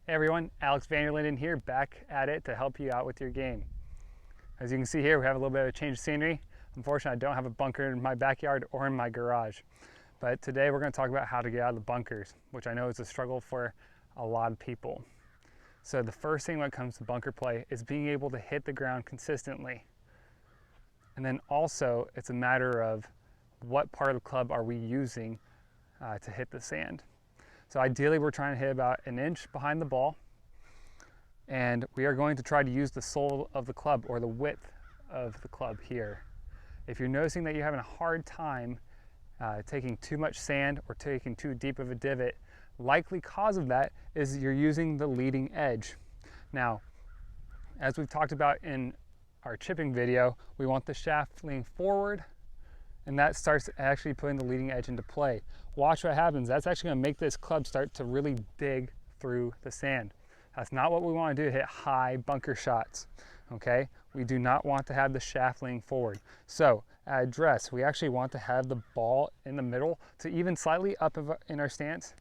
Hey everyone, Alex Vanderlinden here, back at it to help you out with your game. As you can see here, we have a little bit of a change of scenery. Unfortunately, I don't have a bunker in my backyard or in my garage. But today we're going to talk about how to get out of the bunkers, which I know is a struggle for a lot of people. So the first thing when it comes to bunker play is being able to hit the ground consistently. And then also, it's a matter of what part of the club are we using to hit the sand. So ideally we're trying to hit about an inch behind the ball, and we are going to try to use the sole of the club or the width of the club here. If you're noticing that you're having a hard time taking too much sand or taking too deep of a divot, likely cause of that is you're using the leading edge. Now, as we've talked about in our chipping video, we want the shaft leaning forward, and that starts actually putting the leading edge into play. Watch what happens. That's actually going to make this club start to really dig through the sand. That's not what we want to do, hit high bunker shots, okay? We do not want to have the shaft leaning forward. So at address, we actually want to have the ball in the middle to even slightly up in our stance.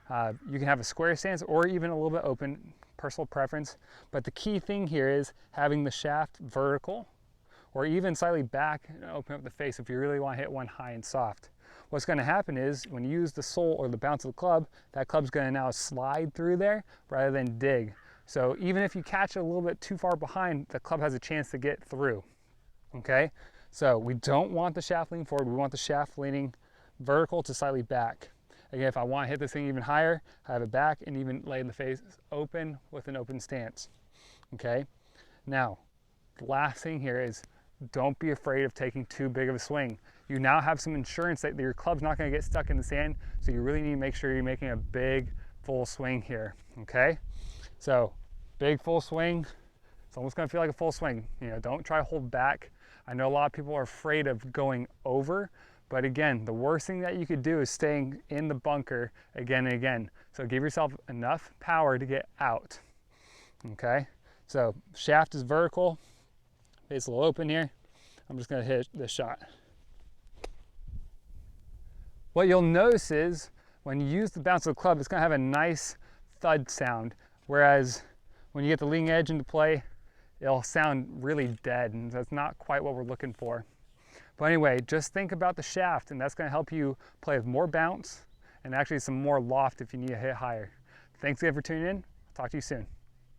You can have a square stance or even a little bit open, personal preference. But the key thing here is having the shaft vertical, or even slightly back and open up the face if you really want to hit one high and soft. What's going to happen is when you use the sole or the bounce of the club, that club's going to now slide through there rather than dig. So even if you catch it a little bit too far behind, the club has a chance to get through, okay? So we don't want the shaft leaning forward, we want the shaft leaning vertical to slightly back. Again, if I want to hit this thing even higher, I have it back and even lay the face open with an open stance, okay? Now, the last thing here is don't be afraid of taking too big of a swing. You now have some insurance that your club's not going to get stuck in the sand, so you really need to make sure you're making a big full swing here, okay? So big full swing, it's almost going to feel like a full swing. You know, don't try to hold back. I know a lot of people are afraid of going over, but again, the worst thing that you could do is staying in the bunker again and again. So give yourself enough power to get out, okay? So shaft is vertical, face a little open here. I'm just going to hit this shot. What you'll notice is when you use the bounce of the club, it's going to have a nice thud sound, whereas when you get the leading edge into play, it'll sound really dead, and that's not quite what we're looking for. But anyway, just think about the shaft, and that's going to help you play with more bounce and actually some more loft if you need to hit higher. Thanks again for tuning in. I'll talk to you soon.